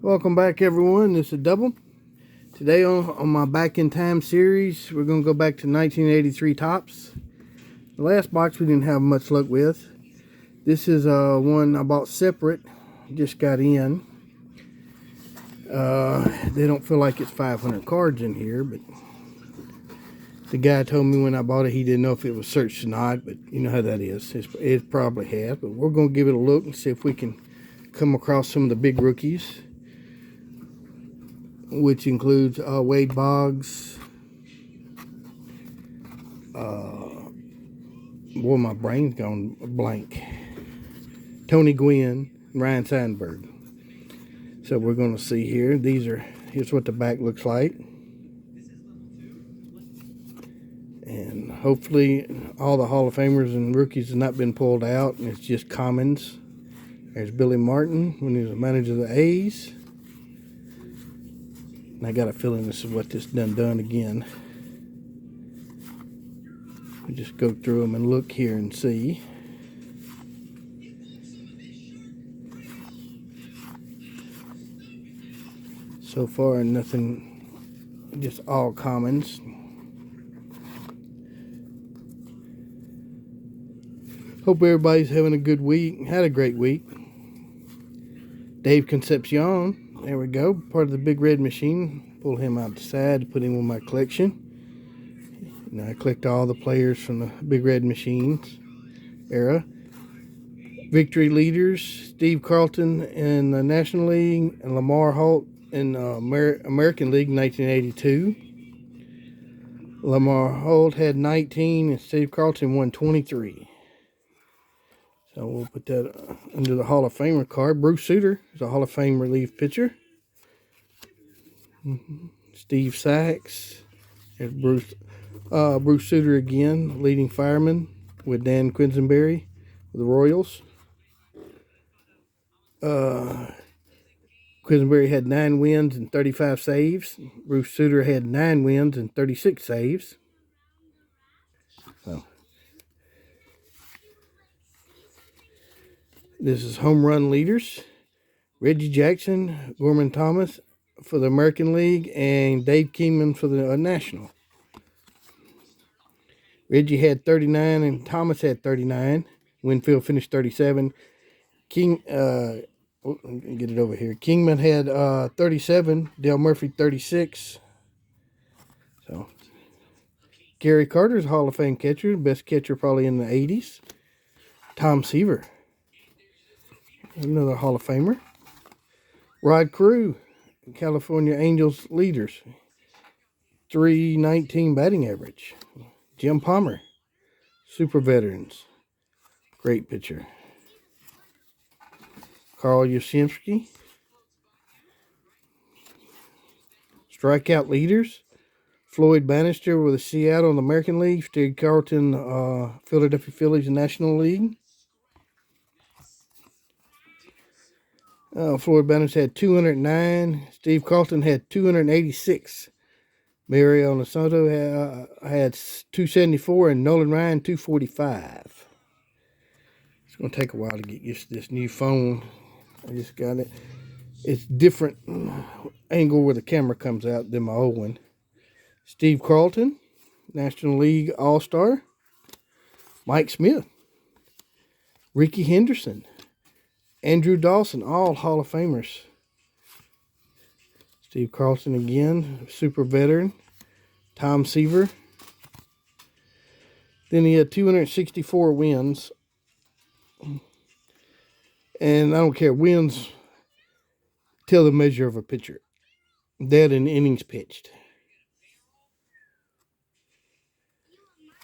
Welcome back, everyone. This is Double. Today on my Back in Time series, we're going to go back to 1983 Topps. The last box we didn't have much luck with. This is one I bought separate, just got in. They don't feel like it's 500 cards in here, but the guy told me when I bought it he didn't know if it was searched or not, but you know how that is. It probably has, but we're going to give it a look and see if we can come across some of the big rookies, which includes Wade Boggs. Boy, my brain's gone blank. Tony Gwynn, Ryan Sandberg. So we're going to see here. Here's what the back looks like. And hopefully all the Hall of Famers and rookies have not been pulled out, and it's just commons. There's Billy Martin when he was a manager of the A's. And I got a feeling this is what this done again. We'll just go through them and look here and see. So far, nothing, just all commons. Hope everybody's having a good week. Had a great week. Dave Concepcion, there we go, part of the Big Red Machine. Pull him out the side, put him in my collection. And I collect all the players from the Big Red Machines era. Victory leaders, Steve Carlton in the National League and Lamar Holt in the American League in 1982. Lamar Holt had 19 and Steve Carlton won 23. So we'll put that under the Hall of Famer card. Bruce Sutter is a Hall of Fame relief pitcher. Steve Sachs. There's Bruce Sutter again, leading fireman with Dan Quisenberry with the Royals. Quisenberry had 9 wins and 35 saves. Bruce Sutter had 9 wins and 36 saves. So this is home run leaders. Reggie Jackson, Gorman Thomas for the American League, and Dave Kingman for the National. Reggie had 39 and Thomas had 39. Winfield finished 37. Get it over here. Kingman had 37. Dale Murphy 36. So Gary Carter's Hall of Fame catcher, best catcher probably in the 80s. Tom Seaver, another Hall of Famer. Rod Carew, California Angels leaders, 319 batting average. Jim Palmer, super veterans, great pitcher. Carl Yastrzemski, strikeout leaders. Floyd Bannister with the Seattle in the American League. Steve Carlton, Philadelphia Phillies National League. Floyd Bannister had 209. Steve Carlton had 286. Mario Nasoto had 274, and Nolan Ryan 245. It's going to take a while to get used to this new phone. I just got it. It's different angle where the camera comes out than my old one. Steve Carlton, National League All-Star. Mike Smith. Ricky Henderson. Andrew Dawson, all Hall of Famers. Steve Carlton again, super veteran. Tom Seaver. Then he had 264 wins. And I don't care, wins tell the measure of a pitcher. That and innings pitched.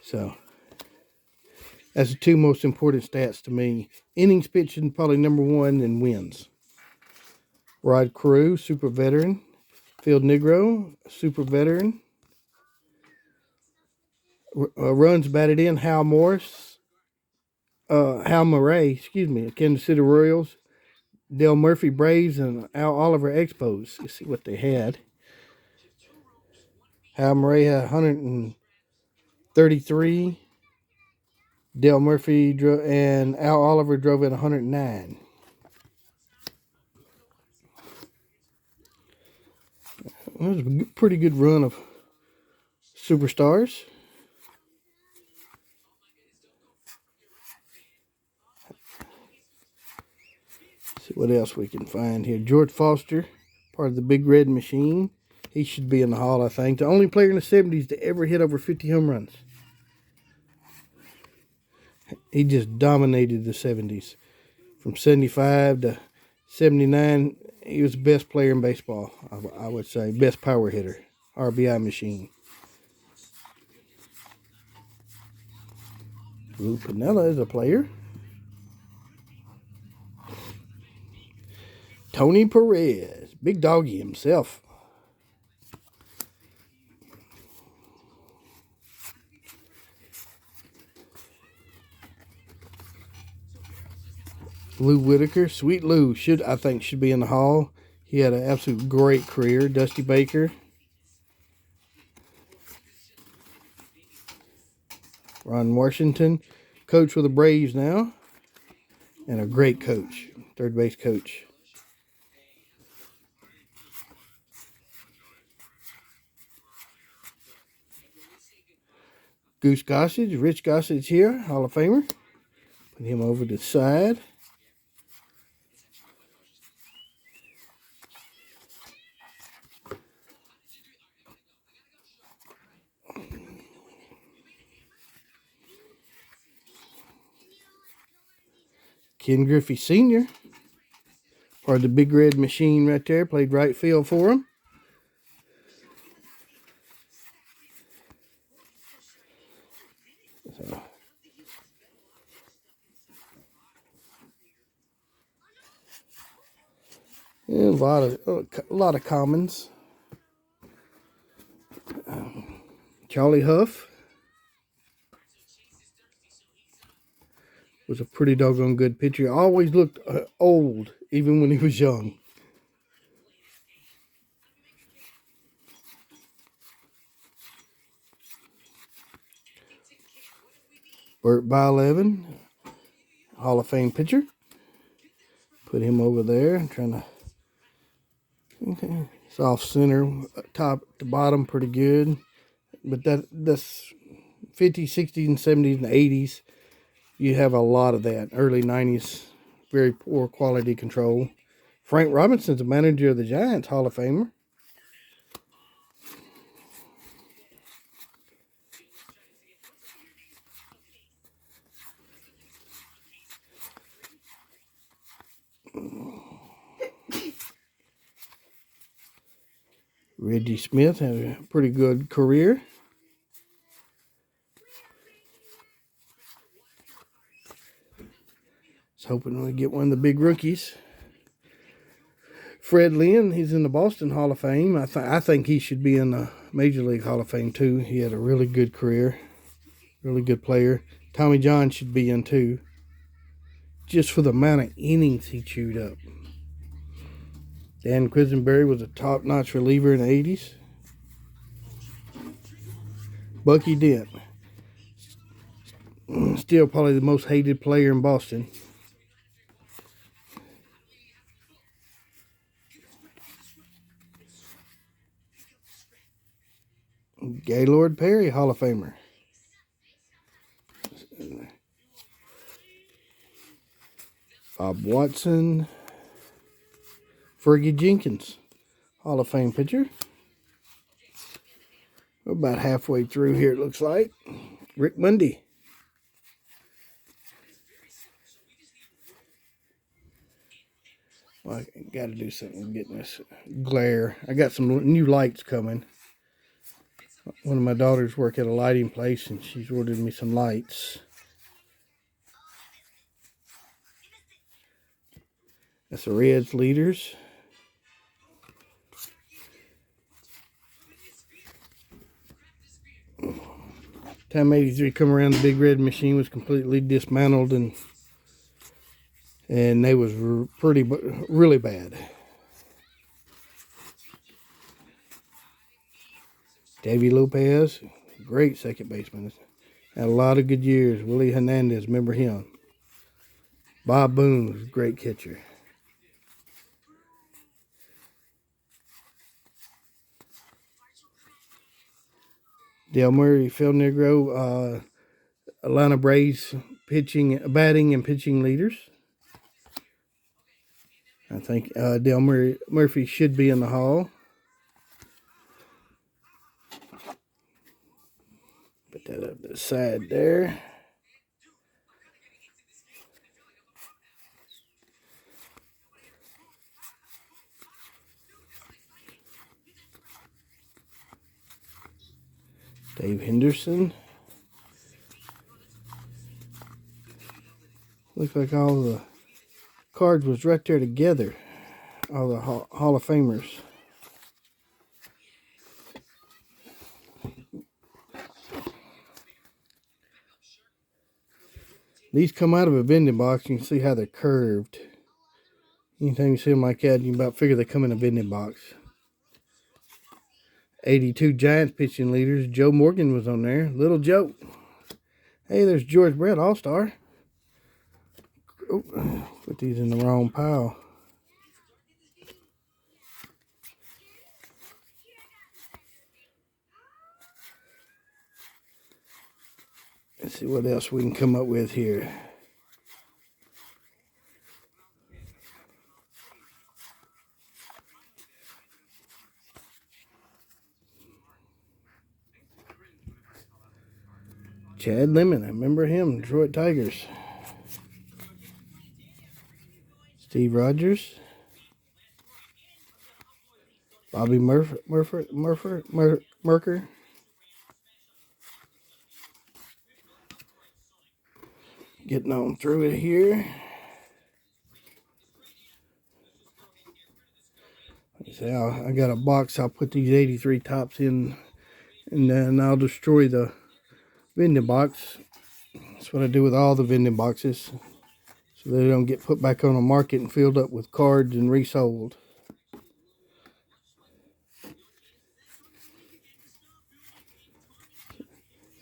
So that's the two most important stats to me. Innings pitched is probably number one, and wins. Rod Carew, super veteran. Phil Negro, super veteran. Runs batted in, Hal Murray, Kansas City Royals. Dale Murphy Braves and Al Oliver Expos. You see what they had. Hal Murray had 133. Dale Murphy and Al Oliver drove in 109. It was a pretty good run of superstars. See what else we can find here. George Foster, part of the Big Red Machine. He should be in the Hall, I think. The only player in the 70s to ever hit over 50 home runs. He just dominated the 70s. From 75 to 79, he was the best player in baseball, I would say. Best power hitter. RBI machine. Lou Piniella is a player. Tony Perez, Big Doggy himself. Lou Whitaker, Sweet Lou, I think should be in the Hall. He had an absolute great career. Dusty Baker. Ron Washington, coach with the Braves now. And a great coach, third base coach. Goose Gossage, Rich Gossage here, Hall of Famer. Put him over to the side. Ken Griffey Sr., part of the Big Red Machine right there, played right field for him. So, yeah, a lot of commons. Charlie Huff was a pretty doggone good pitcher. Always looked old, even when he was young. Burt Blyleven, Hall of Fame pitcher. Put him over there. I'm trying to. Okay, it's off center, top to bottom, pretty good. But that's 50s, 60s, and 70s, and 80s. You have a lot of that. Early 90s, very poor quality control. Frank Robinson's the manager of the Giants, Hall of Famer. Reggie Smith had a pretty good career. Just hoping we get one of the big rookies. Fred Lynn, he's in the Boston Hall of Fame. I think he should be in the Major League Hall of Fame too. He had a really good career, really good player. Tommy John should be in too, just for the amount of innings he chewed up. Dan Quisenberry was a top-notch reliever in the 80s. Bucky Dent, still probably the most hated player in Boston. Gaylord Perry, Hall of Famer. Bob Watson. Fergie Jenkins, Hall of Fame pitcher. We're about halfway through here, it looks like. Rick Mundy. Well, I got to do something getting this glare. I got some new lights coming. One of my daughters work at a lighting place, and she's ordered me some lights. That's the Reds leaders. Time 83 come around, the Big Red Machine was completely dismantled, and they was really bad. Davey Lopez, great second baseman. Had a lot of good years. Willie Hernandez, remember him. Bob Boone was a great catcher. Del Murray, Phil Negro, Atlanta Braves batting and pitching leaders. I think Del Murphy should be in the Hall. Put that up to the side there. Dave Henderson. Looks like all the cards was right there together. All the Hall of Famers. These come out of a vending box. You can see how they're curved. Anytime you see them like that, you can about figure they come in a vending box. 82 Giants pitching leaders. Joe Morgan was on there. Little Joe. Hey, there's George Brett, All-Star. Oh, put these in the wrong pile. Let's see what else we can come up with here. Chad Lemon, I remember him, Detroit Tigers. Steve Rogers. Bobby Merker. Getting on through it here. I got a box. I'll put these 83 tops in, and then I'll destroy the vending box. That's what I do with all the vending boxes, so they don't get put back on the market and filled up with cards and resold.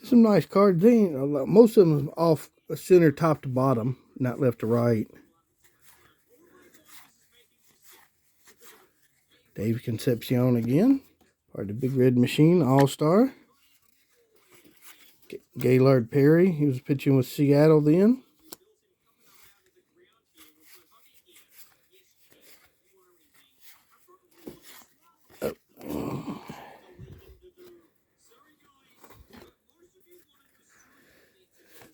Some nice cards. Most of them off center, top to bottom, not left to right. Dave Concepcion again, part of the Big Red Machine, All-Star. Gaylord Perry, he was pitching with Seattle then.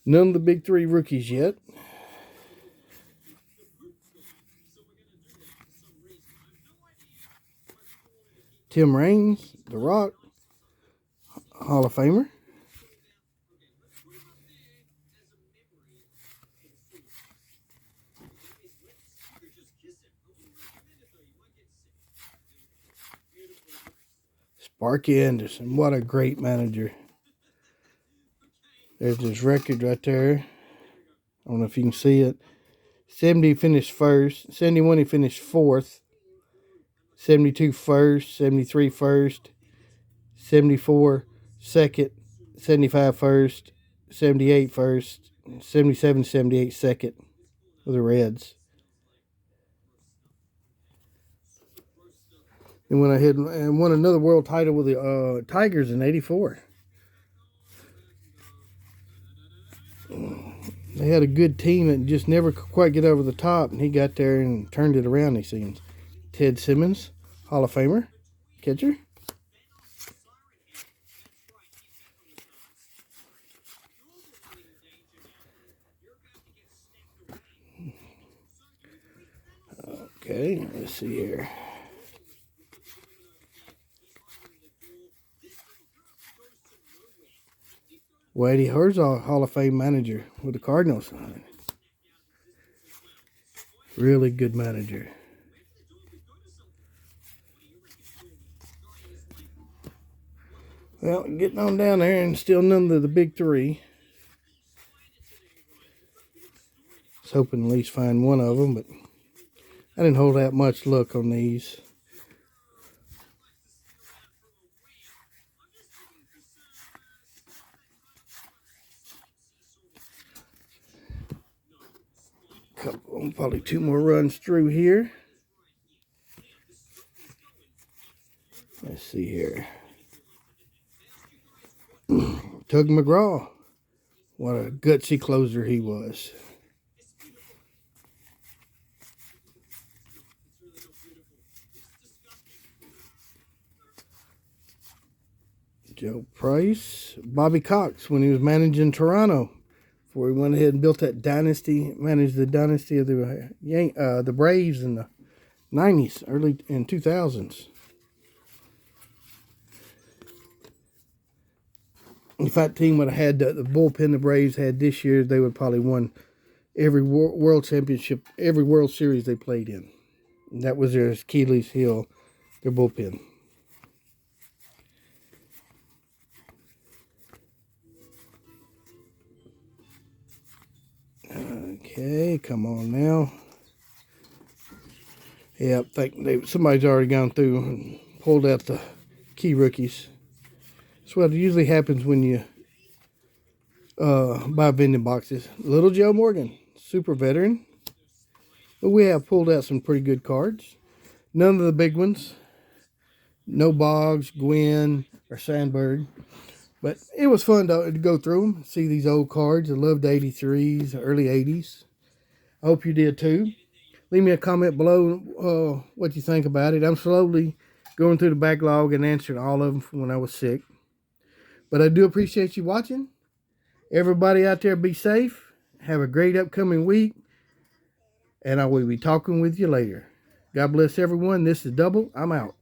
None of the big three rookies yet. Tim Raines, The Rock, Hall of Famer. Sparky Anderson, what a great manager. There's his record right there. I don't know if you can see it. 70 finished first. 71 he finished fourth. 72 first. 73 first. 74 second. 75 first. 78 first. 77, 78 second with the Reds. And went ahead and won another world title with the Tigers in '84. They had a good team that just never could quite get over the top, and he got there and turned it around, it seems. Ted Simmons, Hall of Famer, catcher. Okay, let's see here. Whitey Herzog, Hall of Fame manager with the Cardinals. Really good manager. Well, getting on down there, and still none of the big three. I was hoping at least find one of them, but I didn't hold that much luck on these. Probably two more runs through here. Let's see here. Tug McGraw. What a gutsy closer he was. Joe Price. Bobby Cox when he was managing Toronto. Before he went ahead and built that dynasty, managed the dynasty of the Braves in the 90s, early in 2000s. If that team would have had the bullpen the Braves had this year, they would probably won every World Championship, every World Series they played in. And that was their Achilles heel, their bullpen. Okay, come on now. Yeah, I think somebody's already gone through and pulled out the key rookies. That's what usually happens when you buy vending boxes. Little Joe Morgan, super veteran. But we have pulled out some pretty good cards. None of the big ones. No Boggs, Gwynn, or Sandberg. But it was fun to go through them, see these old cards. I loved the 83s, early 80s. I hope you did too. Leave me a comment below what you think about it. I'm slowly going through the backlog and answering all of them from when I was sick. But I do appreciate you watching. Everybody out there, be safe. Have a great upcoming week. And I will be talking with you later. God bless everyone. This is Double. I'm out.